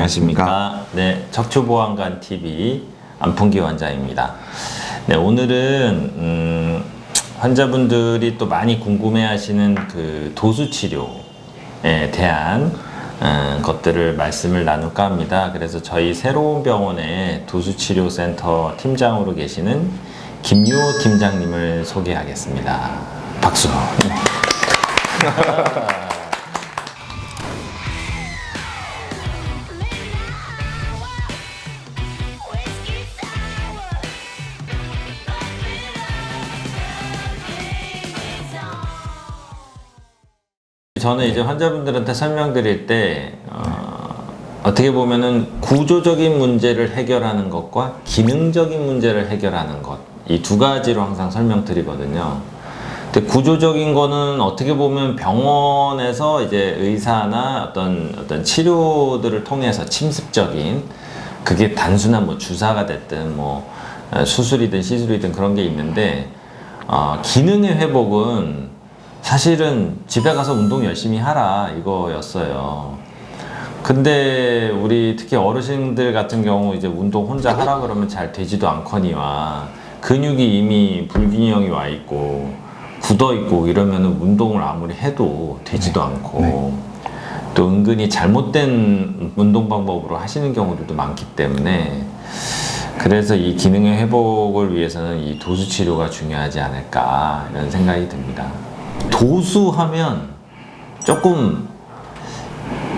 안녕하십니까. 네, 척추보안관 TV 안풍기 원장입니다. 네, 오늘은 환자분들이 또 많이 궁금해하시는 그 도수 치료에 대한 것들을 말씀을 나눌까 합니다. 그래서 저희 새로운 병원의 도수치료센터 팀장으로 계시는 김유호 팀장님을 소개하겠습니다. 박수. 저는 이제 환자분들한테 설명드릴 때 어떻게 보면은 구조적인 문제를 해결하는 것과 기능적인 문제를 해결하는 것, 이 두 가지로 항상 설명드리거든요. 근데 구조적인 거는 어떻게 보면 병원에서 이제 의사나 어떤 치료들을 통해서 침습적인, 그게 단순한 뭐 주사가 됐든 뭐 수술이든 시술이든 그런 게 있는데, 기능의 회복은 사실은 집에 가서 운동 열심히 하라 이거였어요. 근데 우리 특히 어르신들 같은 경우 이제 운동 혼자 하라 그러면 잘 되지도 않거니와 근육이 이미 불균형이 와 있고 굳어 있고 이러면은 운동을 아무리 해도 되지도 않고 또 은근히 잘못된 운동 방법으로 하시는 경우들도 많기 때문에, 그래서 이 기능의 회복을 위해서는 이 도수 치료가 중요하지 않을까 이런 생각이 듭니다. 도수하면 조금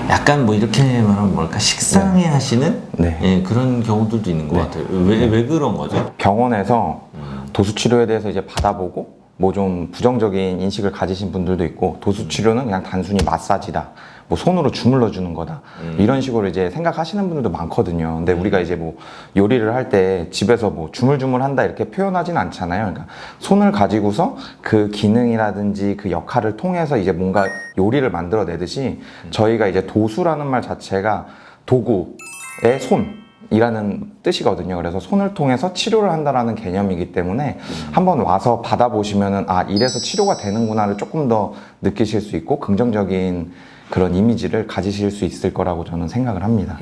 약간 뭐 이렇게 말하면 뭘까, 식상해 하시는 예, 그런 경우들도 있는 것 같아요. 왜 그런 거죠? 병원에서 도수 치료에 대해서 이제 받아보고 뭐 좀 부정적인 인식을 가지신 분들도 있고, 도수 치료는 그냥 단순히 마사지다, 뭐 손으로 주물러 주는 거다, 이런 식으로 이제 생각하시는 분들도 많거든요. 근데 우리가 이제 뭐 요리를 할 때 집에서 뭐 주물주물 한다 이렇게 표현하진 않잖아요. 그러니까 손을 가지고서 그 기능이라든지 그 역할을 통해서 이제 뭔가 요리를 만들어내듯이, 저희가 이제 도수라는 말 자체가 도구의 손이라는 뜻이거든요. 그래서 손을 통해서 치료를 한다라는 개념이기 때문에 한번 와서 받아보시면은 아, 이래서 치료가 되는구나를 조금 더 느끼실 수 있고 긍정적인 그런 이미지를 가지실 수 있을 거라고 저는 생각을 합니다.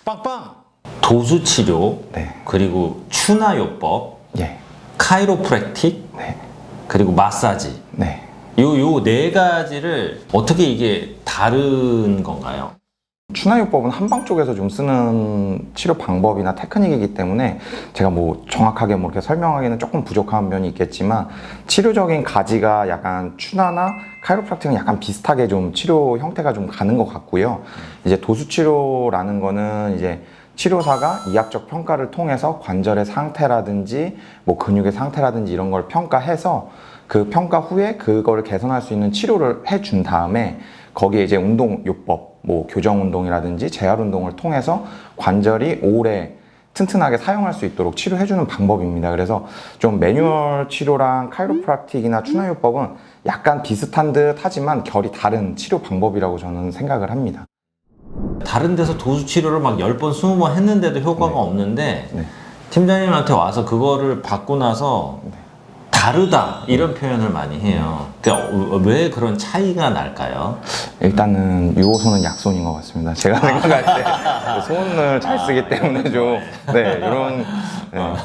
빵빵! 도수 치료, 그리고 추나요법, 카이로프랙틱, 그리고 마사지. 요 네 가지를 어떻게 이게 다른 건가요? 추나요법은 한방 쪽에서 좀 쓰는 치료 방법이나 테크닉이기 때문에 제가 뭐 정확하게 뭐 이렇게 설명하기는 조금 부족한 면이 있겠지만, 치료적인 가지가 약간 추나나 카이로프락틱은 약간 비슷하게 좀 치료 형태가 좀 가는 것 같고요. 이제 도수치료라는 거는 이제 치료사가 이학적 평가를 통해서 관절의 상태라든지 뭐 근육의 상태라든지 이런 걸 평가해서 그 평가 후에 그거를 개선할 수 있는 치료를 해준 다음에 거기에 이제 운동요법, 뭐 교정운동이라든지 재활운동을 통해서 관절이 오래 튼튼하게 사용할 수 있도록 치료해주는 방법입니다. 그래서 좀 매뉴얼 치료랑 카이로프락틱이나 추나요법은 약간 비슷한 듯 하지만 결이 다른 치료 방법이라고 저는 생각을 합니다. 다른 데서 도수 치료를 막 10번, 20번 했는데도 효과가 없는데 팀장님한테 와서 그거를 받고 나서 다르다 이런 표현을 많이 해요. 그러니까 왜 그런 차이가 날까요? 일단은 유호손은 약손인 것 같습니다. 제가 생각할 때 손을 잘 쓰기 때문에 좀 이런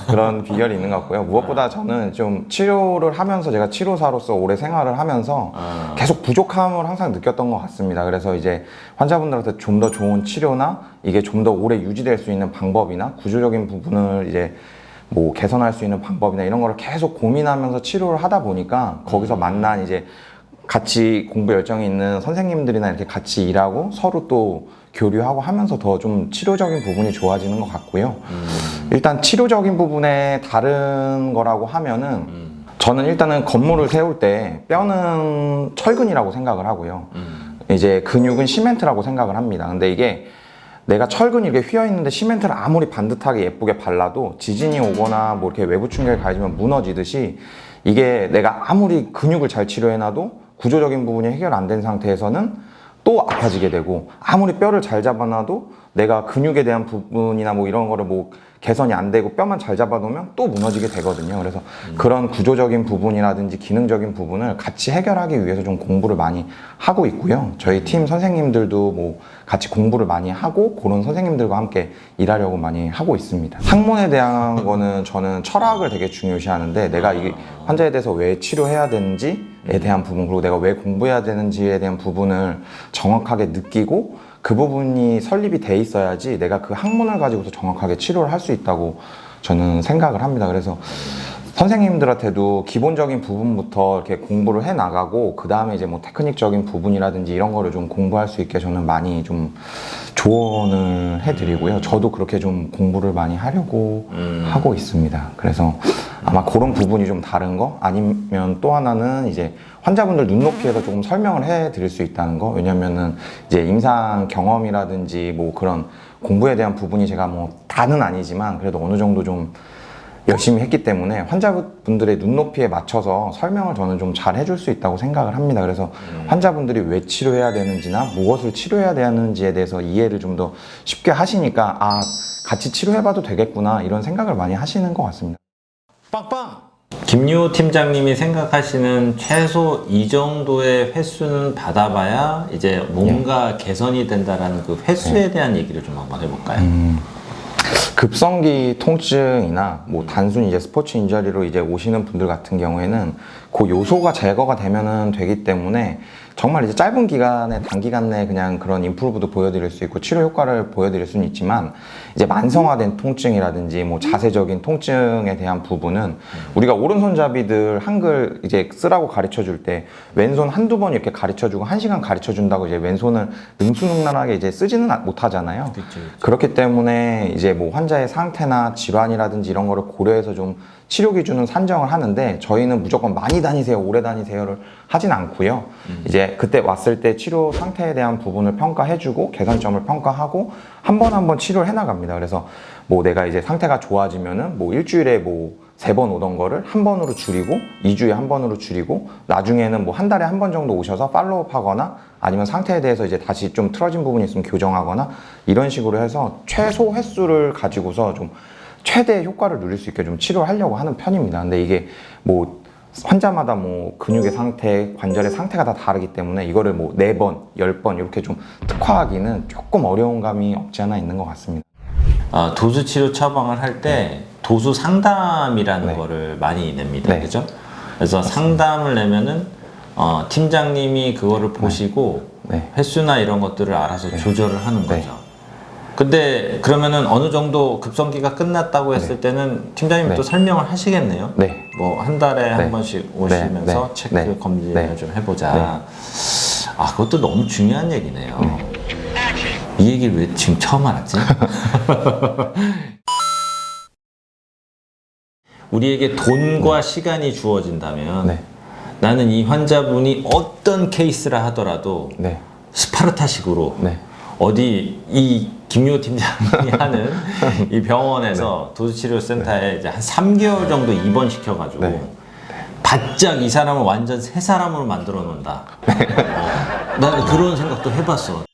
그런 비결이 있는 것 같고요. 무엇보다 저는 좀 치료를 하면서, 제가 치료사로서 오래 생활을 하면서 계속 부족함을 항상 느꼈던 것 같습니다. 그래서 이제 환자분들한테 좀 더 좋은 치료나 이게 좀 더 오래 유지될 수 있는 방법이나 구조적인 부분을 이제 뭐 개선할 수 있는 방법이나 이런 거를 계속 고민하면서 치료를 하다 보니까, 거기서 만난 이제 같이 공부 열정이 있는 선생님들이나 이렇게 같이 일하고 서로 또 교류하고 하면서 더 좀 치료적인 부분이 좋아지는 것 같고요. 일단 치료적인 부분에 다른 거라고 하면은 저는 일단은 건물을 세울 때 뼈는 철근이라고 생각을 하고요. 이제 근육은 시멘트라고 생각을 합니다. 근데 이게 내가 철근이 이렇게 휘어있는데 시멘트를 아무리 반듯하게 예쁘게 발라도 지진이 오거나 뭐 이렇게 외부 충격이 가해지면 무너지듯이, 이게 내가 아무리 근육을 잘 치료해놔도 구조적인 부분이 해결 안 된 상태에서는 또 아파지게 되고, 아무리 뼈를 잘 잡아놔도 내가 근육에 대한 부분이나 뭐 이런 거를 뭐 개선이 안 되고 뼈만 잘 잡아놓으면 또 무너지게 되거든요. 그래서 그런 구조적인 부분이라든지 기능적인 부분을 같이 해결하기 위해서 좀 공부를 많이 하고 있고요. 저희 팀 선생님들도 뭐 같이 공부를 많이 하고 그런 선생님들과 함께 일하려고 많이 하고 있습니다. 학문에 대한 거는 저는 철학을 되게 중요시하는데 내가 이 환자에 대해서 왜 치료해야 되는지에 대한 부분 그리고 내가 왜 공부해야 되는지에 대한 부분을 정확하게 느끼고 그 부분이 설립이 돼 있어야지 내가 그 학문을 가지고서 정확하게 치료를 할 수 있다고 저는 생각을 합니다. 그래서 선생님들한테도 기본적인 부분부터 이렇게 공부를 해 나가고 그 다음에 이제 뭐 테크닉적인 부분이라든지 이런 거를 좀 공부할 수 있게 저는 많이 좀 조언을 해드리고요. 저도 그렇게 좀 공부를 많이 하려고 하고 있습니다. 그래서 아마 그런 부분이 좀 다른 거 아니면 또 하나는 이제 환자분들 눈높이에서 조금 설명을 해 드릴 수 있다는 거. 왜냐면은 이제 임상 경험이라든지 뭐 그런 공부에 대한 부분이 제가 뭐 다는 아니지만 그래도 어느 정도 좀 열심히 했기 때문에 환자분들의 눈높이에 맞춰서 설명을 저는 좀 잘 해줄 수 있다고 생각을 합니다. 그래서 환자분들이 왜 치료해야 되는지나 무엇을 치료해야 되는지에 대해서 이해를 좀 더 쉽게 하시니까 아, 같이 치료해봐도 되겠구나 이런 생각을 많이 하시는 것 같습니다. 빵빵! 김유호 팀장님이 생각하시는 최소 이 정도의 횟수는 받아봐야 이제 뭔가 개선이 된다라는 그 횟수에 대한 얘기를 좀 한번 해볼까요? 급성기 통증이나 뭐 단순히 이제 스포츠 인저리로 이제 오시는 분들 같은 경우에는 그 요소가 제거가 되면은 되기 때문에 정말 이제 짧은 기간에 단기간 내에 그냥 그런 임프루브도 보여드릴 수 있고 치료 효과를 보여드릴 수는 있지만 이제 만성화된 통증이라든지 뭐 자세적인 통증에 대한 부분은 우리가 오른손잡이들 한글 이제 쓰라고 가르쳐 줄 때 왼손 한두 번 이렇게 가르쳐 주고 1시간 가르쳐 준다고 이제 왼손을 능수능란하게 이제 쓰지는 못하잖아요. 그쵸. 그렇기 때문에 이제 뭐 환자의 상태나 질환이라든지 이런 거를 고려해서 좀 치료 기준은 산정을 하는데 저희는 무조건 많이 다니세요, 오래 다니세요를 하진 않고요. 이제 그때 왔을 때 치료 상태에 대한 부분을 평가해주고 개선점을 평가하고 한 번 한 번 치료를 해나갑니다. 그래서 뭐 내가 이제 상태가 좋아지면은 뭐 일주일에 뭐 3번 오던 거를 한 번으로 줄이고 2주에 한 번으로 줄이고 나중에는 뭐 한 달에 한 번 정도 오셔서 팔로우업 하거나 아니면 상태에 대해서 이제 다시 좀 틀어진 부분이 있으면 교정하거나 이런 식으로 해서 최소 횟수를 가지고서 좀 최대 효과를 누릴 수 있게 좀 치료를 하려고 하는 편입니다. 근데 이게 뭐 환자마다 뭐 근육의 상태, 관절의 상태가 다 다르기 때문에 이거를 뭐 4번, 10번 이렇게 좀 특화하기는 조금 어려운 감이 없지 않아 있는 것 같습니다. 도수 치료 처방을 할 때 도수 상담이라는 네. 거를 많이 냅니다. 네. 그죠? 그래서 상담을 내면은 팀장님이 그거를 보시고 네. 횟수나 이런 것들을 알아서 조절을 하는 네. 거죠. 근데 그러면은 어느 정도 급성기가 끝났다고 했을 때는 팀장님이 네. 또 설명을 하시겠네요. 네. 뭐 한 달에 한 네. 번씩 오시면서 네. 체크 네. 검진을 네. 좀 해보자. 네. 그것도 너무 중요한 얘기네요. 이 얘기를 왜 지금 처음 알았지? 우리에게 돈과 시간이 주어진다면 네. 나는 이 환자분이 어떤 케이스라 하더라도 네. 스파르타식으로 네. 어디 이 김유호 팀장이 하는 이 병원에서 도수치료센터에 이제 한 3개월 정도 입원시켜가지고 네. 바짝 이 사람을 완전 새 사람으로 만들어 놓는다. 나는 그런 생각도 해봤어.